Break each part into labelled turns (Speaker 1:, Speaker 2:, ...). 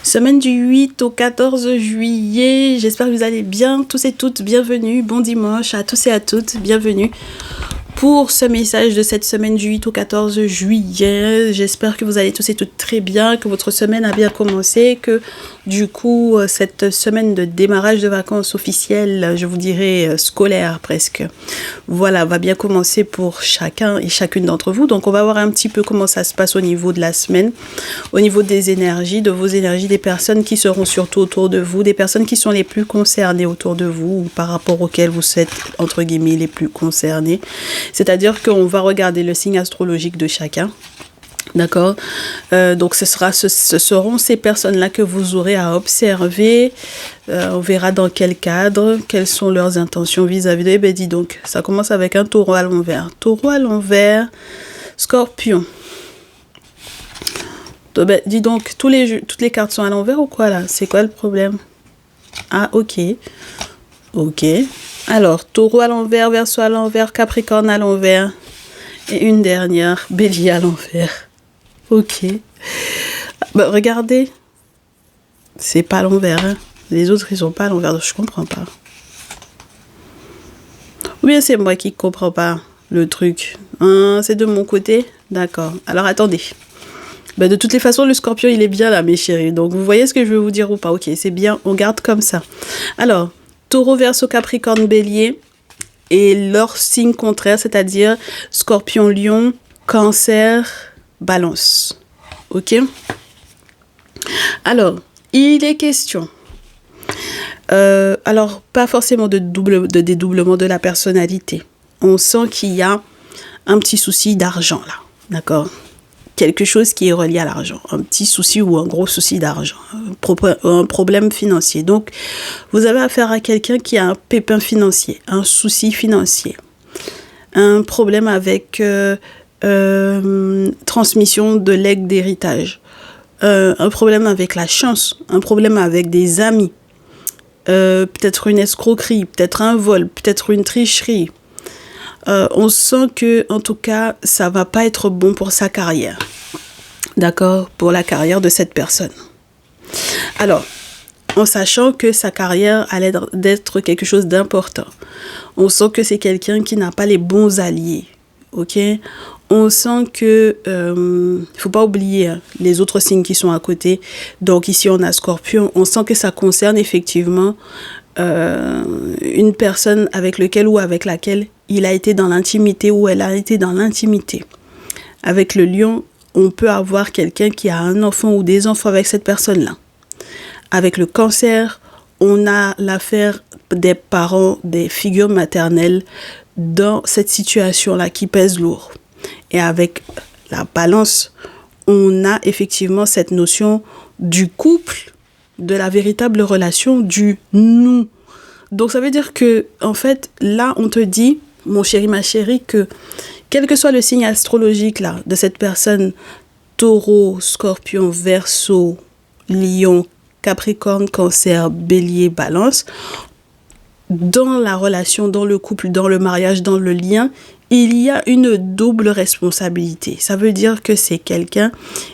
Speaker 1: Semaine du 8 au 14 juillet, j'espère que vous allez bien, tous et toutes, bienvenue, bon dimanche à tous et à toutes, bienvenue pour ce message de cette semaine du 8 au 14 juillet. J'espère que vous allez tous et toutes très bien, que votre semaine a bien commencé, que du coup, cette semaine de démarrage de vacances officielles, je vous dirais scolaire presque, voilà, va bien commencer pour chacun et chacune d'entre vous. Donc, on va voir un petit peu comment ça se passe au niveau de la semaine, au niveau des énergies, de vos énergies, des personnes qui seront surtout autour de vous, des personnes qui sont les plus concernées autour de vous ou par rapport auxquelles vous êtes, entre guillemets, les plus concernés. C'est-à-dire qu'on va regarder le signe astrologique de chacun. D'accord, donc ce seront ces personnes-là que vous aurez à observer. On verra dans quel cadre, quelles sont leurs intentions vis-à-vis de... Eh bien, dis donc, ça commence avec un taureau à l'envers. Taureau à l'envers, scorpion. Ben, dis donc, toutes les cartes sont à l'envers ou quoi là? C'est quoi le problème? Ah, ok. Ok. Alors, taureau à l'envers, verseau à l'envers, capricorne à l'envers. Et une dernière, bélier à l'envers. Ok. Ben, regardez. C'est pas à l'envers. Hein. Les autres, ils sont pas à l'envers. Je comprends pas. Ou bien c'est moi qui comprends pas le truc. Hein, c'est de mon côté? D'accord. Alors, attendez. Ben, de toutes les façons, le scorpion, il est bien là, mes chéris. Donc, vous voyez ce que je veux vous dire ou pas? Ok, c'est bien. On garde comme ça. Alors, taureau, verseau, capricorne, bélier. Et leur signe contraire, c'est-à-dire scorpion, lion, cancer, balance. Ok? Alors, il est question. Alors, pas forcément de dédoublement de la personnalité. On sent qu'il y a un petit souci d'argent là. D'accord? Quelque chose qui est relié à l'argent. Un petit souci ou un gros souci d'argent. Un problème financier. Donc, vous avez affaire à quelqu'un qui a un pépin financier, un souci financier. Un problème avec transmission de legs d'héritage. Un problème avec la chance. Un problème avec des amis. Peut-être une escroquerie, peut-être un vol, peut-être une tricherie. On sent que, en tout cas, ça va pas être bon pour sa carrière. D'accord? Pour la carrière de cette personne. Alors, en sachant que sa carrière a l'air d'être quelque chose d'important. On sent que c'est quelqu'un qui n'a pas les bons alliés. Ok? On sent que, faut pas oublier hein, les autres signes qui sont à côté. Donc ici, on a Scorpion. On sent que ça concerne effectivement une personne avec lequel ou avec laquelle il a été dans l'intimité ou elle a été dans l'intimité. Avec le lion, on peut avoir quelqu'un qui a un enfant ou des enfants avec cette personne-là. Avec le cancer, on a l'affaire des parents, des figures maternelles dans cette situation-là qui pèse lourd. Et avec la balance, on a effectivement cette notion du couple, de la véritable relation, du nous. Donc ça veut dire que, en fait, là, on te dit, mon chéri, ma chérie, que quel que soit le signe astrologique là, de cette personne, taureau, scorpion, verseau, lion, capricorne, cancer, bélier, balance, dans la relation, dans le couple, dans le mariage, dans le lien, il y a une double responsabilité. Ça veut dire que c'est quelqu'un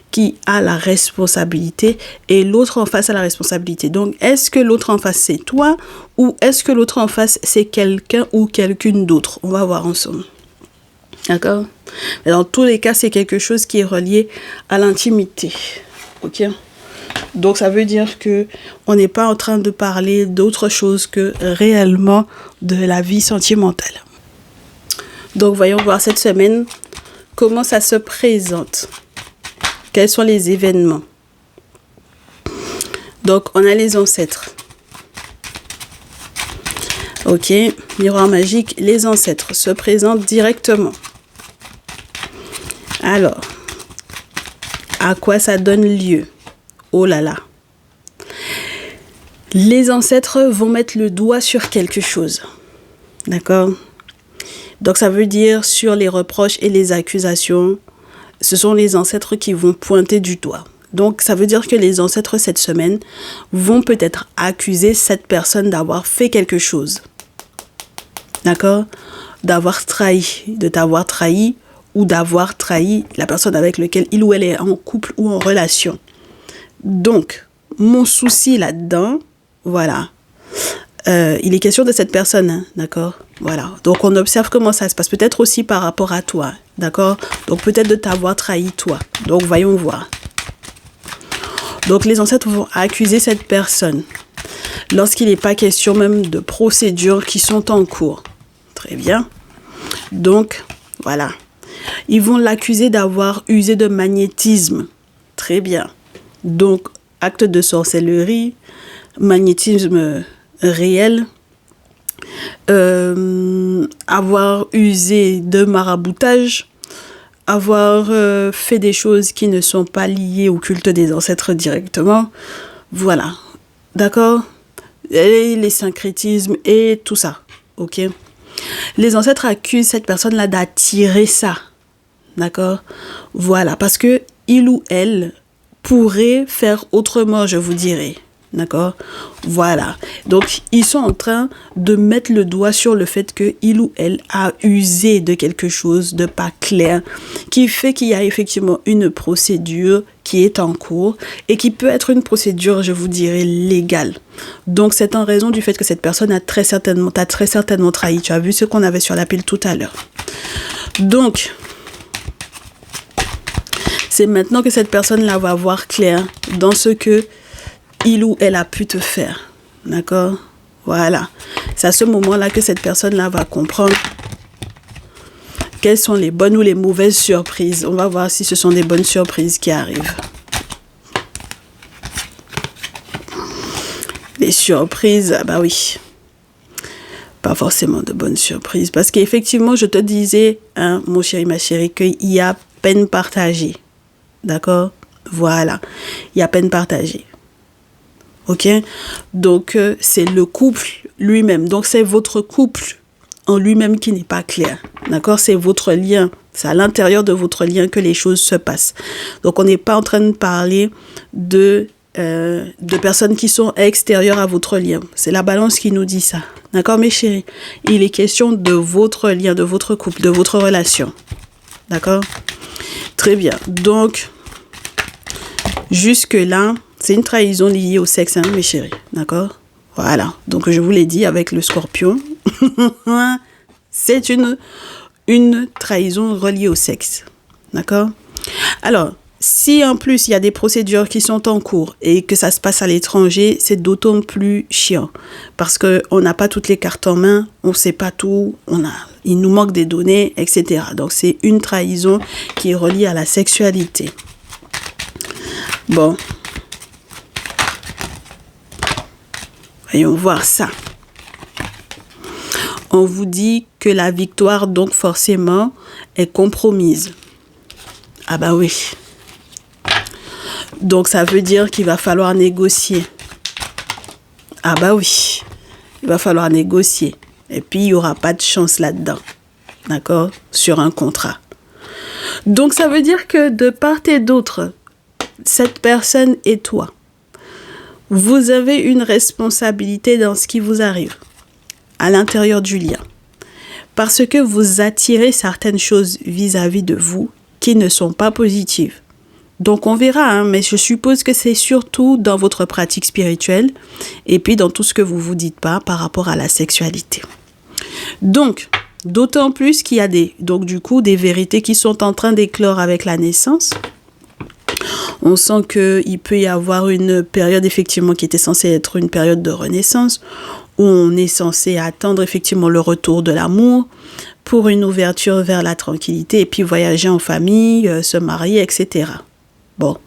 Speaker 1: qui a la responsabilité et l'autre en face a la responsabilité. Donc, est-ce que l'autre en face, c'est toi ou est-ce que l'autre en face, c'est quelqu'un ou quelqu'une d'autre? On va voir ensemble. D'accord? Mais dans tous les cas, c'est quelque chose qui est relié à l'intimité. Ok? Donc, ça veut dire que on n'est pas en train de parler d'autre chose que réellement de la vie sentimentale. Donc, voyons voir cette semaine comment ça se présente. Quels sont les événements? Donc, on a les ancêtres. Ok, miroir magique, les ancêtres se présentent directement. Alors, à quoi ça donne lieu? Oh là là. Les ancêtres vont mettre le doigt sur quelque chose. D'accord? Donc, ça veut dire sur les reproches et les accusations, ce sont les ancêtres qui vont pointer du doigt. Donc, ça veut dire que les ancêtres, cette semaine, vont peut-être accuser cette personne d'avoir fait quelque chose. D'accord? D'avoir trahi, de t'avoir trahi ou d'avoir trahi la personne avec laquelle il ou elle est en couple ou en relation. Donc, mon souci là-dedans, voilà, il est question de cette personne, hein, d'accord? Voilà, donc on observe comment ça se passe, peut-être aussi par rapport à toi, d'accord? Donc peut-être de t'avoir trahi toi, donc voyons voir. Donc les ancêtres vont accuser cette personne lorsqu'il n'est pas question même de procédures qui sont en cours. Très bien. Donc, voilà. Ils vont l'accuser d'avoir usé de magnétisme. Très bien. Donc, acte de sorcellerie, magnétisme réel, avoir usé de maraboutage, avoir fait des choses qui ne sont pas liées au culte des ancêtres directement. Voilà. D'accord? Et les syncrétismes et tout ça. Ok? Les ancêtres accusent cette personne-là d'attirer ça. D'accord? Voilà. Parce que il ou elle pourrait faire autrement, je vous dirais. D'accord? Voilà. Donc, ils sont en train de mettre le doigt sur le fait que il ou elle a usé de quelque chose de pas clair, qui fait qu'il y a effectivement une procédure qui est en cours et qui peut être une procédure, je vous dirais, légale. Donc, c'est en raison du fait que cette personne t'a très certainement trahi. Tu as vu ce qu'on avait sur la pile tout à l'heure. Donc, c'est maintenant que cette personne-là va voir clair dans ce que il ou elle a pu te faire. D'accord? Voilà. C'est à ce moment-là que cette personne-là va comprendre quelles sont les bonnes ou les mauvaises surprises. On va voir si ce sont des bonnes surprises qui arrivent. Les surprises, bah oui. Pas forcément de bonnes surprises. Parce qu'effectivement, je te disais, hein, mon chéri, ma chérie, qu'il y a peine partagée. D'accord? Voilà. Il y a peine partagée. Ok? Donc, c'est le couple lui-même. Donc, c'est votre couple en lui-même qui n'est pas clair. D'accord? C'est votre lien. C'est à l'intérieur de votre lien que les choses se passent. Donc, on n'est pas en train de parler de personnes qui sont extérieures à votre lien. C'est la balance qui nous dit ça. D'accord, mes chéris? Il est question de votre lien, de votre couple, de votre relation. D'accord? Très bien. Donc, jusque-là, c'est une trahison liée au sexe, hein, mes chéris. D'accord? Voilà. Donc, je vous l'ai dit avec le scorpion. C'est une trahison reliée au sexe. D'accord? Alors, si en plus, il y a des procédures qui sont en cours et que ça se passe à l'étranger, c'est d'autant plus chiant. Parce qu'on n'a pas toutes les cartes en main, on ne sait pas tout, il nous manque des données, etc. Donc, c'est une trahison qui est reliée à la sexualité. Bon. Voyons voir ça. On vous dit que la victoire, donc forcément, est compromise. Ah bah oui. Donc ça veut dire qu'il va falloir négocier. Ah bah oui. Il va falloir négocier. Et puis il n'y aura pas de chance là-dedans. D'accord? Sur un contrat. Donc ça veut dire que de part et d'autre, cette personne et toi, vous avez une responsabilité dans ce qui vous arrive à l'intérieur du lien. Parce que vous attirez certaines choses vis-à-vis de vous qui ne sont pas positives. Donc on verra, hein, mais je suppose que c'est surtout dans votre pratique spirituelle et puis dans tout ce que vous vous dites pas par rapport à la sexualité. Donc, d'autant plus qu'il y a des vérités qui sont en train d'éclore avec la naissance. On sent qu'il peut y avoir une période effectivement qui était censée être une période de renaissance où on est censé attendre effectivement le retour de l'amour pour une ouverture vers la tranquillité et puis voyager en famille, se marier, etc. Bon,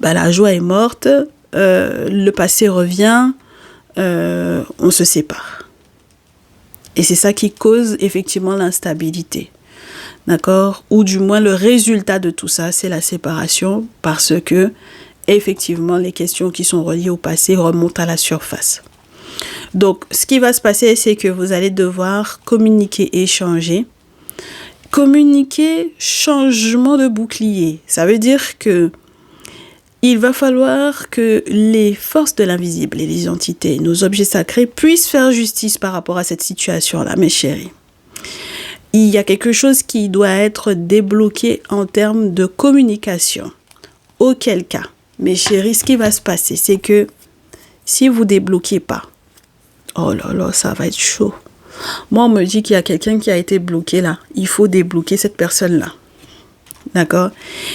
Speaker 1: bah, la joie est morte, le passé revient, on se sépare. Et c'est ça qui cause effectivement l'instabilité. D'accord? Ou du moins le résultat de tout ça, c'est la séparation parce que effectivement les questions qui sont reliées au passé remontent à la surface. Donc ce qui va se passer, c'est que vous allez devoir communiquer, échanger. Communiquer, changement de bouclier. Ça veut dire que il va falloir que les forces de l'invisible et les entités, nos objets sacrés, puissent faire justice par rapport à cette situation-là, mes chéris. Il y a quelque chose qui doit être débloqué en termes de communication. Auquel cas, mes chéris, ce qui va se passer, c'est que si vous débloquez pas, oh là là, ça va être chaud. Moi, on me dit qu'il y a quelqu'un qui a été bloqué là. Il faut débloquer cette personne-là. D'accord?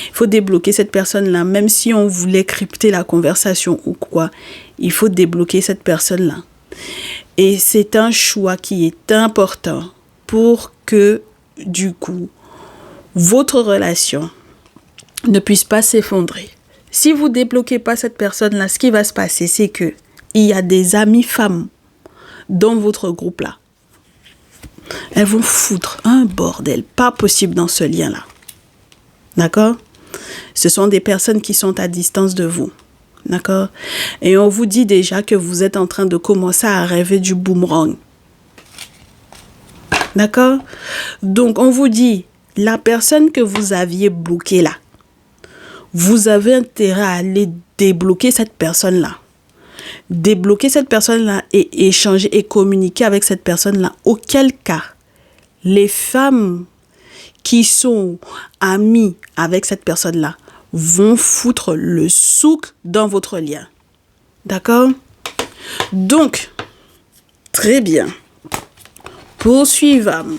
Speaker 1: Il faut débloquer cette personne-là. Même si on voulait crypter la conversation ou quoi, il faut débloquer cette personne-là. Et c'est un choix qui est important pour que, du coup, votre relation ne puisse pas s'effondrer. Si vous ne débloquez pas cette personne-là, ce qui va se passer, c'est que il y a des amies femmes dans votre groupe-là. Elles vont foutre un bordel pas possible dans ce lien-là. D'accord? Ce sont des personnes qui sont à distance de vous. D'accord? Et on vous dit déjà que vous êtes en train de commencer à rêver du boomerang. D'accord? Donc, on vous dit, la personne que vous aviez bloquée là, vous avez intérêt à aller débloquer cette personne-là. Débloquer cette personne-là et échanger et communiquer avec cette personne-là. Auquel cas, les femmes qui sont amies avec cette personne-là vont foutre le souk dans votre lien. D'accord? Donc, très bien. Poursuivons.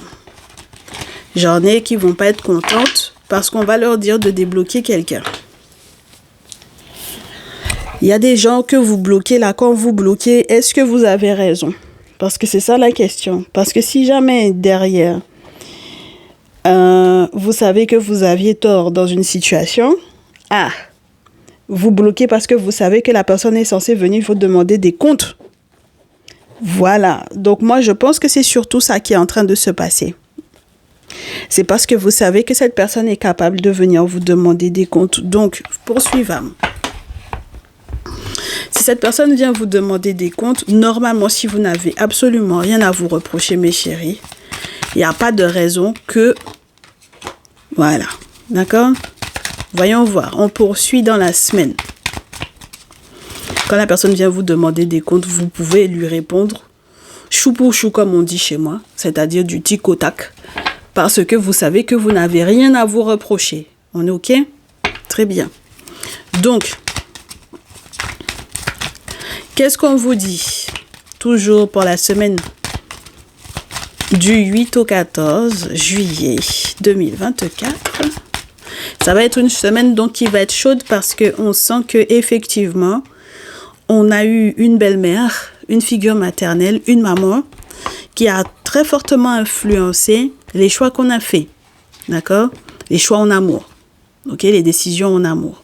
Speaker 1: J'en ai qui vont pas être contentes parce qu'on va leur dire de débloquer quelqu'un. Il y a des gens que vous bloquez là. Quand vous bloquez, est-ce que vous avez raison? Parce que c'est ça la question. Parce que si jamais derrière, vous savez que vous aviez tort dans une situation, vous bloquez parce que vous savez que la personne est censée venir vous demander des comptes. Voilà. Donc moi, je pense que c'est surtout ça qui est en train de se passer. C'est parce que vous savez que cette personne est capable de venir vous demander des comptes. Donc, poursuivons. Si cette personne vient vous demander des comptes, normalement, si vous n'avez absolument rien à vous reprocher, mes chéris, il n'y a pas de raison que... Voilà. D'accord? Voyons voir. On poursuit dans la semaine. Quand la personne vient vous demander des comptes, vous pouvez lui répondre chou pour chou, comme on dit chez moi, c'est-à-dire du tic au tac, parce que vous savez que vous n'avez rien à vous reprocher. On est OK? Très bien. Donc, qu'est-ce qu'on vous dit? Toujours pour la semaine du 8 au 14 juillet 2024. Ça va être une semaine donc qui va être chaude parce qu'on sent que effectivement, on a eu une belle-mère, une figure maternelle, une maman qui a très fortement influencé les choix qu'on a faits. D'accord? Les choix en amour. OK? Les décisions en amour.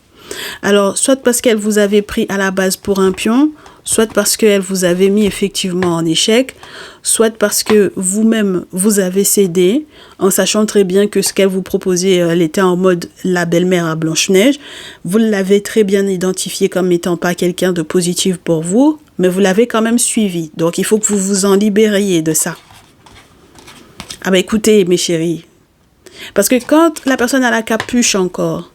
Speaker 1: Alors, soit parce qu'elle vous avait pris à la base pour un pion, soit parce qu'elle vous avait mis effectivement en échec, soit parce que vous-même, vous avez cédé, en sachant très bien que ce qu'elle vous proposait, elle était en mode la belle-mère à Blanche-Neige. Vous l'avez très bien identifié comme n'étant pas quelqu'un de positif pour vous, mais vous l'avez quand même suivi. Donc, il faut que vous vous en libériez de ça. Ah ben écoutez, mes chéris, parce que quand la personne a la capuche encore,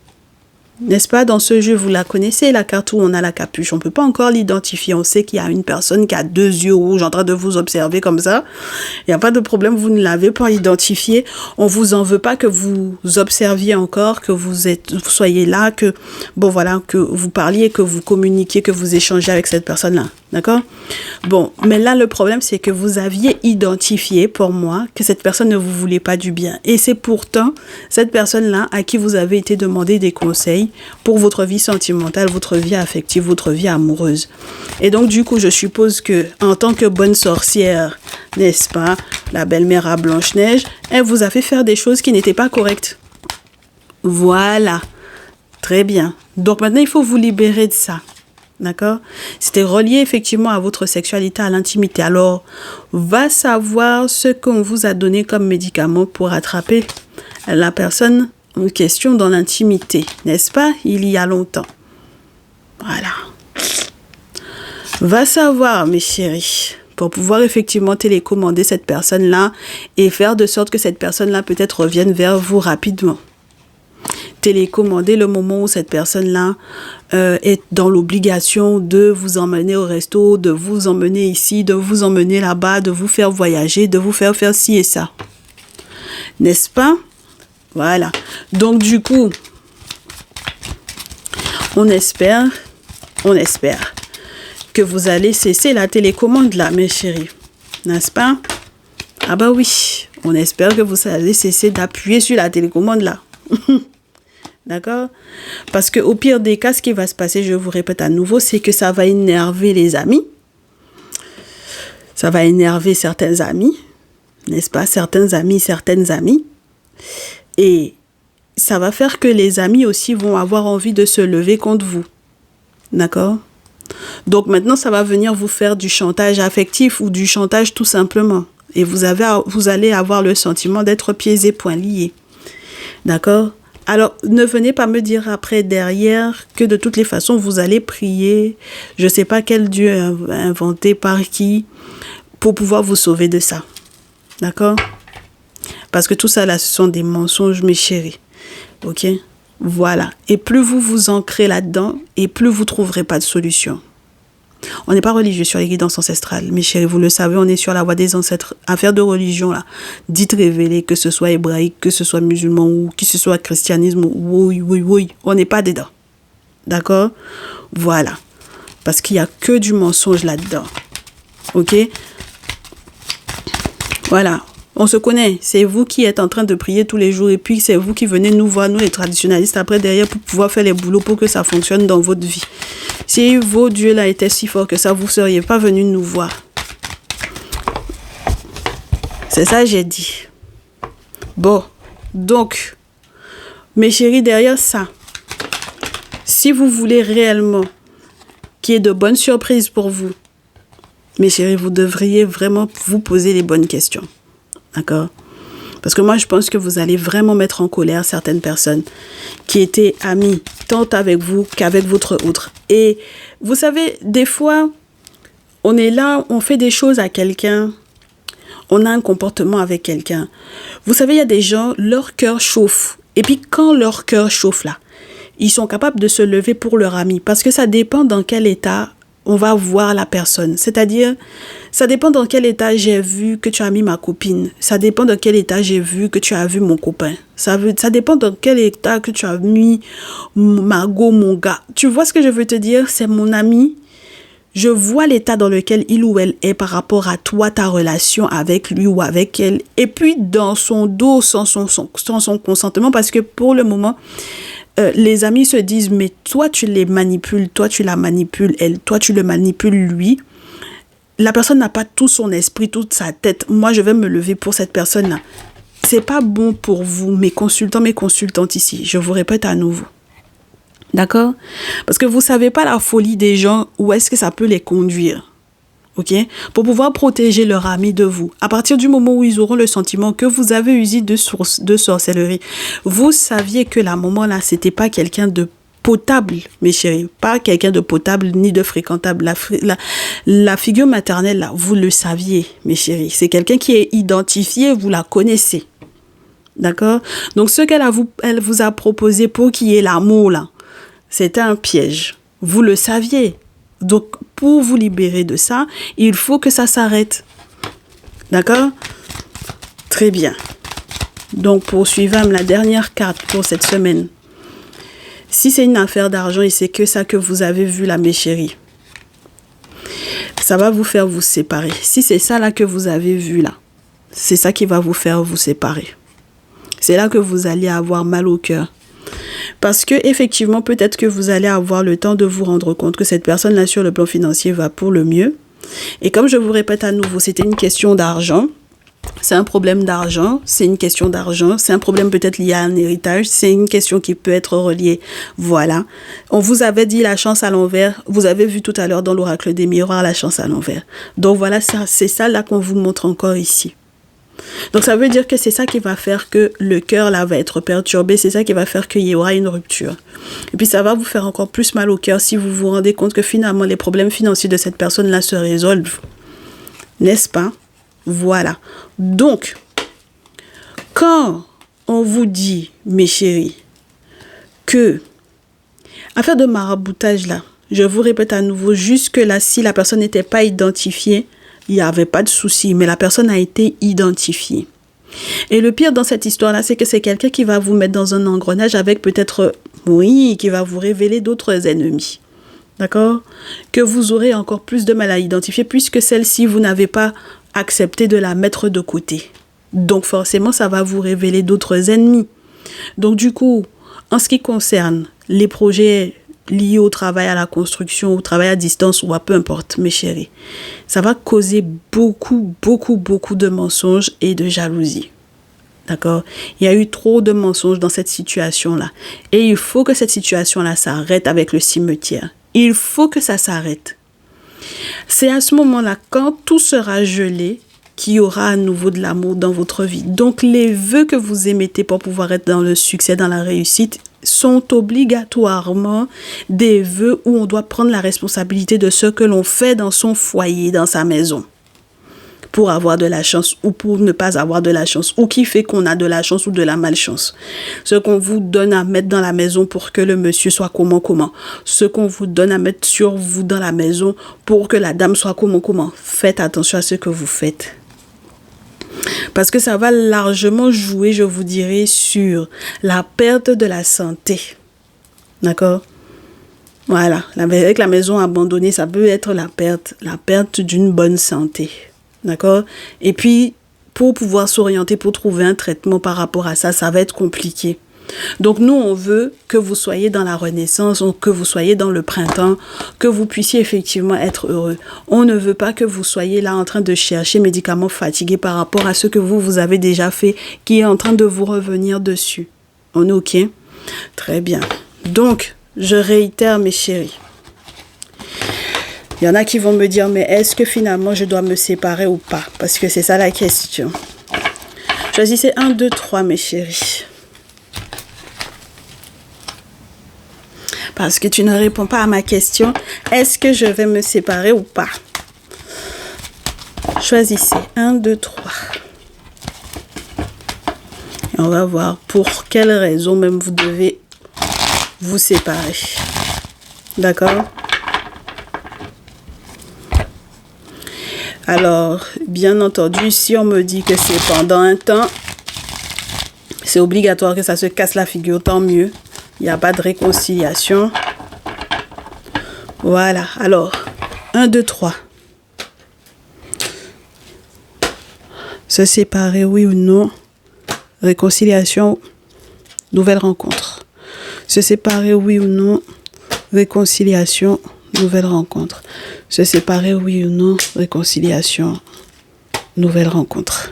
Speaker 1: n'est-ce pas, dans ce jeu, vous la connaissez, la carte où on a la capuche. On ne peut pas encore l'identifier. On sait qu'il y a une personne qui a 2 yeux rouges en train de vous observer comme ça. Il n'y a pas de problème, vous ne l'avez pas identifié. On ne vous en veut pas que vous observiez encore, que vous soyez là, que, bon voilà, que vous parliez, que vous communiquiez, que vous échangez avec cette personne-là. D'accord? Bon, mais là, le problème, c'est que vous aviez identifié, pour moi, que cette personne ne vous voulait pas du bien. Et c'est pourtant cette personne-là à qui vous avez été demandé des conseils pour votre vie sentimentale, votre vie affective, votre vie amoureuse. Et donc, du coup, je suppose que, en tant que bonne sorcière, n'est-ce pas, la belle-mère à Blanche-Neige, elle vous a fait faire des choses qui n'étaient pas correctes. Voilà. Très bien. Donc, maintenant, il faut vous libérer de ça. D'accord? C'était relié effectivement à votre sexualité, à l'intimité. Alors, va savoir ce qu'on vous a donné comme médicament pour attraper la personne en question dans l'intimité, n'est-ce pas? Il y a longtemps. Voilà. Va savoir, mes chéris, pour pouvoir effectivement télécommander cette personne-là et faire de sorte que cette personne-là peut-être revienne vers vous rapidement. Télécommander le moment où cette personne-là est dans l'obligation de vous emmener au resto, de vous emmener ici, de vous emmener là-bas, de vous faire voyager, de vous faire ci et ça. N'est-ce pas? Voilà. Donc, du coup, on espère que vous allez cesser la télécommande là, mes chéris. N'est-ce pas? Ah bah oui, on espère que vous allez cesser d'appuyer sur la télécommande là. D'accord? Parce que au pire des cas, ce qui va se passer, je vous répète à nouveau, c'est que ça va énerver les amis. Ça va énerver certains amis, n'est-ce pas? Certains amis, certaines amies. Et ça va faire que les amis aussi vont avoir envie de se lever contre vous. D'accord? Donc maintenant, ça va venir vous faire du chantage affectif ou du chantage tout simplement. Et vous allez avoir le sentiment d'être pieds et poings liés. D'accord? Alors, ne venez pas me dire après, derrière, que de toutes les façons, vous allez prier, je ne sais pas quel Dieu inventé par qui, pour pouvoir vous sauver de ça. D'accord? Parce que tout ça, là, ce sont des mensonges, mes chéris. Ok? Voilà. Et plus vous vous ancrez là-dedans, et plus vous ne trouverez pas de solution. On n'est pas religieux sur les guidances ancestrales, mes chéris, vous le savez, on est sur la voie des ancêtres. Affaire de religion, là, dites révélée, que ce soit hébraïque, que ce soit musulman, ou que ce soit christianisme, oui, on n'est pas dedans. D'accord? Voilà. Parce qu'il n'y a que du mensonge là-dedans. Ok? Voilà. On se connaît. C'est vous qui êtes en train de prier tous les jours et puis c'est vous qui venez nous voir, nous les traditionnalistes, après derrière pour pouvoir faire les boulots pour que ça fonctionne dans votre vie. Si vos dieux là étaient si forts que ça, vous ne seriez pas venus nous voir. C'est ça j'ai dit. Bon, donc, mes chéris, derrière ça, si vous voulez réellement qu'il y ait de bonnes surprises pour vous, mes chéris, vous devriez vraiment vous poser les bonnes questions. D'accord? Parce que moi, je pense que vous allez vraiment mettre en colère certaines personnes qui étaient amies, tant avec vous qu'avec votre autre. Et vous savez, des fois, on est là, on fait des choses à quelqu'un, on a un comportement avec quelqu'un. Vous savez, il y a des gens, leur cœur chauffe. Et puis, quand leur cœur chauffe là, ils sont capables de se lever pour leur ami. Parce que ça dépend dans quel état on va voir la personne. C'est-à-dire, ça dépend dans quel état j'ai vu que tu as mis ma copine. Ça dépend dans quel état j'ai vu que tu as vu mon copain. Ça dépend dans quel état que tu as mis ma go, mon gars. Tu vois ce que je veux te dire? C'est mon ami. Je vois l'état dans lequel il ou elle est par rapport à toi, ta relation avec lui ou avec elle. Et puis, dans son dos, sans son consentement, parce que pour le moment, les amis se disent, mais toi, tu les manipules, toi, tu la manipules, elle, toi, tu le manipules, lui. La personne n'a pas tout son esprit, toute sa tête. Moi, je vais me lever pour cette personne-là. C'est pas bon pour vous, mes consultants, mes consultantes ici. Je vous répète à nouveau. D'accord? Parce que vous savez pas la folie des gens, où est-ce que ça peut les conduire. Ok? Pour pouvoir protéger leur ami de vous. À partir du moment où ils auront le sentiment que vous avez usé de sorcellerie, vous saviez que la maman là, c'était pas quelqu'un de potable, mes chéris. Pas quelqu'un de potable ni de fréquentable. La figure maternelle là, vous le saviez, mes chéris. C'est quelqu'un qui est identifié, vous la connaissez. D'accord? Donc ce elle vous a proposé pour qu'il y ait l'amour là, c'était un piège. Vous le saviez. Donc, pour vous libérer de ça, il faut que ça s'arrête. D'accord? Très bien. Donc, poursuivons la dernière carte pour cette semaine. Si c'est une affaire d'argent et c'est que ça que vous avez vu là, mes chéris, ça va vous faire vous séparer. Si c'est ça là que vous avez vu là, c'est ça qui va vous faire vous séparer. C'est là que vous allez avoir mal au cœur. Parce que effectivement, peut-être que vous allez avoir le temps de vous rendre compte que cette personne-là sur le plan financier va pour le mieux. Et comme je vous répète à nouveau, c'était une question d'argent. C'est un problème d'argent, c'est une question d'argent, c'est un problème peut-être lié à un héritage, c'est une question qui peut être reliée. Voilà. On vous avait dit la chance à l'envers, vous avez vu tout à l'heure dans l'oracle des miroirs la chance à l'envers. Donc voilà, c'est ça là qu'on vous montre encore ici. Donc ça veut dire que c'est ça qui va faire que le cœur là va être perturbé, c'est ça qui va faire qu'il y aura une rupture. Et puis ça va vous faire encore plus mal au cœur si vous vous rendez compte que finalement les problèmes financiers de cette personne là se résolvent. N'est-ce pas? Voilà. Donc, quand on vous dit, mes chéris, que affaire de maraboutage là, je vous répète à nouveau, jusque là, si la personne n'était pas identifiée, il n'y avait pas de souci, mais la personne a été identifiée. Et le pire dans cette histoire-là, c'est que c'est quelqu'un qui va vous mettre dans un engrenage avec peut-être, Oui, qui va vous révéler d'autres ennemis. D'accord? Que vous aurez encore plus de mal à identifier puisque celle-ci, vous n'avez pas accepté de la mettre de côté. Donc forcément, ça va vous révéler d'autres ennemis. Donc du coup, en ce qui concerne les projets liés au travail à la construction, au travail à distance ou à peu importe, mes chéris, ça va causer beaucoup de mensonges et de jalousie. D'accord? Il y a eu trop de mensonges dans cette situation-là. Et il faut que cette situation-là s'arrête avec le cimetière. Il faut que ça s'arrête. C'est à ce moment-là, quand tout sera gelé, qu'il y aura à nouveau de l'amour dans votre vie. Donc, les vœux que vous émettez pour pouvoir être dans le succès, dans la réussite, sont obligatoirement des vœux où on doit prendre la responsabilité de ce que l'on fait dans son foyer, dans sa maison. Pour avoir de la chance ou pour ne pas avoir de la chance, ou qui fait qu'on a de la chance ou de la malchance. Ce qu'on vous donne à mettre dans la maison pour que le monsieur soit comment. Ce qu'on vous donne à mettre sur vous dans la maison pour que la dame soit comment. Faites attention à ce que vous faites. Parce que ça va largement jouer, je vous dirais, sur la perte de la santé. D'accord? Voilà, avec la maison abandonnée, ça peut être la perte d'une bonne santé. D'accord? Et puis, pour pouvoir s'orienter, pour trouver un traitement par rapport à ça, ça va être compliqué. Donc, nous, on veut que vous soyez dans la renaissance, que vous soyez dans le printemps, que vous puissiez effectivement être heureux. On ne veut pas que vous soyez là en train de chercher médicaments fatigués par rapport à ce que vous avez déjà fait, qui est en train de vous revenir dessus. On est OK? Très bien. Donc, je réitère, mes chéris. Il y en a qui vont me dire, mais est-ce que finalement je dois me séparer ou pas? Parce que c'est ça la question. Choisissez 1, 2, 3, mes chéris. Parce que tu ne réponds pas à ma question. Est-ce que je vais me séparer ou pas? Choisissez 1, 2, 3. Et on va voir pour quelles raisons même vous devez vous séparer. D'accord? Alors, bien entendu, si on me dit que c'est pendant un temps, c'est obligatoire que ça se casse la figure, tant mieux. Il n'y a pas de réconciliation. Voilà. Alors, 1, 2, 3. Se séparer, oui ou non. Réconciliation, nouvelle rencontre. Se séparer, oui ou non. Réconciliation, nouvelle rencontre. Se séparer, oui ou non. Réconciliation, nouvelle rencontre.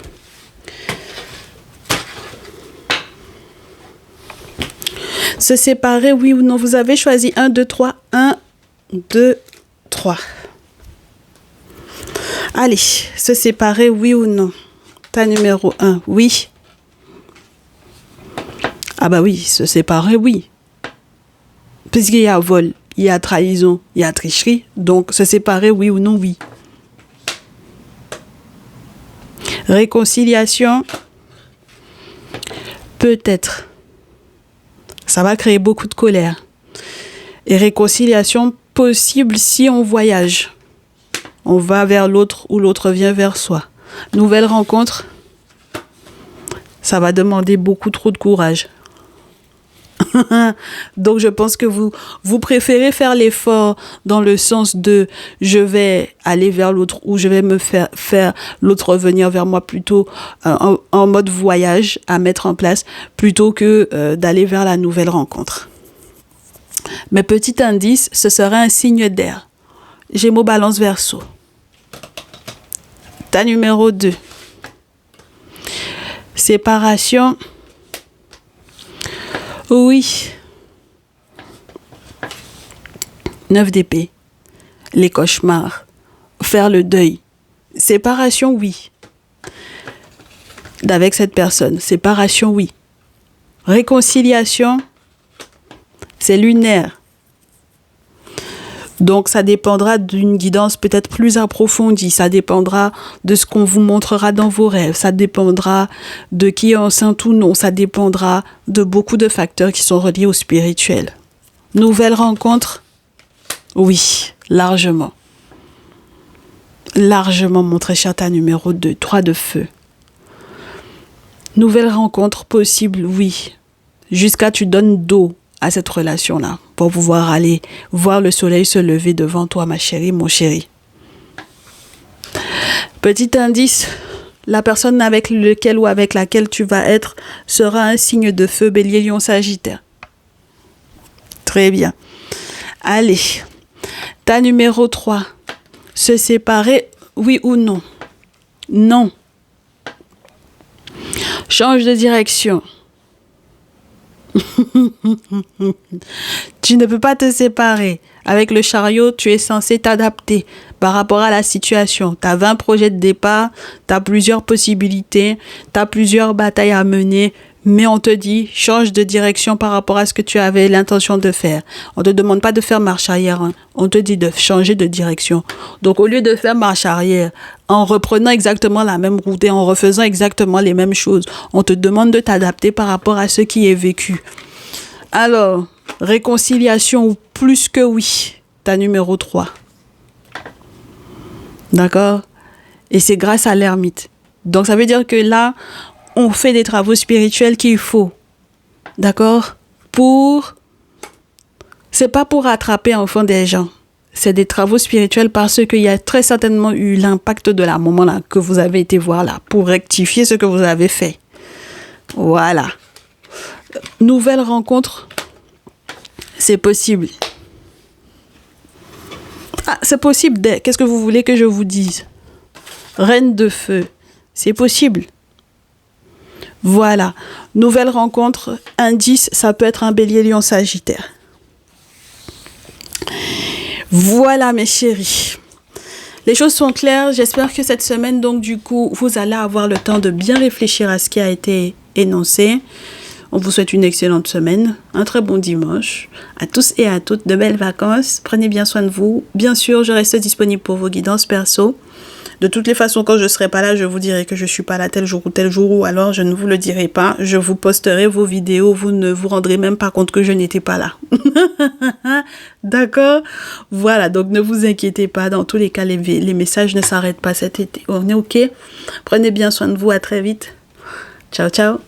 Speaker 1: Se séparer, oui ou non. Vous avez choisi 1, 2, 3. 1, 2, 3. Allez, se séparer, oui ou non. Ta numéro 1, oui. Ah bah oui, se séparer, oui. Puisqu'il y a vol, il y a trahison, il y a tricherie. Donc, se séparer, oui ou non, oui. Réconciliation, peut-être. Ça va créer beaucoup de colère. Et réconciliation possible si on voyage. On va vers l'autre ou l'autre vient vers soi. Nouvelle rencontre, ça va demander beaucoup trop de courage. Donc je pense que vous préférez faire l'effort dans le sens de je vais aller vers l'autre ou je vais me faire l'autre revenir vers moi plutôt en mode voyage à mettre en place plutôt que d'aller vers la nouvelle rencontre. Mais petit indice, ce sera un signe d'air. Gémeaux, Balance, Verseau. Ta numéro 2. Séparation. Oui. 9 d'épée. Les cauchemars. Faire le deuil. Séparation, oui. D'avec cette personne. Séparation, oui. Réconciliation, c'est lunaire. Donc, ça dépendra d'une guidance peut-être plus approfondie. Ça dépendra de ce qu'on vous montrera dans vos rêves. Ça dépendra de qui est enceinte ou non. Ça dépendra de beaucoup de facteurs qui sont reliés au spirituel. Nouvelle rencontre? Oui, largement. Largement, mon très cher, ta numéro 2. 3 de feu. Nouvelle rencontre possible, oui. Jusqu'à tu donnes dos à cette relation-là pour pouvoir aller voir le soleil se lever devant toi, ma chérie, mon chéri. Petit indice, la personne avec lequel ou avec laquelle tu vas être sera un signe de feu, Bélier, Lion, Sagittaire. Très bien. Allez, ta numéro 3. Se séparer, oui ou non? Non. Change de direction. Tu ne peux pas te séparer. Avec le chariot, tu es censé t'adapter par rapport à la situation. Tu as 20 projets de départ, tu as plusieurs possibilités, tu as plusieurs batailles à mener, mais on te dit, change de direction par rapport à ce que tu avais l'intention de faire. On ne te demande pas de faire marche arrière, hein. On te dit de changer de direction. Donc, au lieu de faire marche arrière, en reprenant exactement la même route et en refaisant exactement les mêmes choses, on te demande de t'adapter par rapport à ce qui est vécu. Alors, réconciliation ou plus que oui, ta numéro 3. D'accord? Et c'est grâce à l'ermite. Donc, ça veut dire que là, on fait des travaux spirituels qu'il faut. D'accord? C'est pas pour attraper en fond des gens. C'est des travaux spirituels parce qu'il y a très certainement eu l'impact de la moment là que vous avez été voir là pour rectifier ce que vous avez fait. Voilà. Nouvelle rencontre, c'est possible. Ah, c'est possible. Qu'est-ce que vous voulez que je vous dise? Reine de feu, c'est possible. Voilà. Nouvelle rencontre, indice, ça peut être un Bélier, Lion, Sagittaire. Voilà mes chéris. Les choses sont claires. J'espère que cette semaine, donc du coup, vous allez avoir le temps de bien réfléchir à ce qui a été énoncé. On vous souhaite une excellente semaine, un très bon dimanche. À tous et à toutes, de belles vacances. Prenez bien soin de vous. Bien sûr, je reste disponible pour vos guidances perso. De toutes les façons, quand je ne serai pas là, je vous dirai que je ne suis pas là tel jour, ou alors je ne vous le dirai pas. Je vous posterai vos vidéos, vous ne vous rendrez même pas compte que je n'étais pas là. D'accord? Voilà, donc ne vous inquiétez pas. Dans tous les cas, les messages ne s'arrêtent pas cet été. On est OK? Prenez bien soin de vous, à très vite. Ciao, ciao.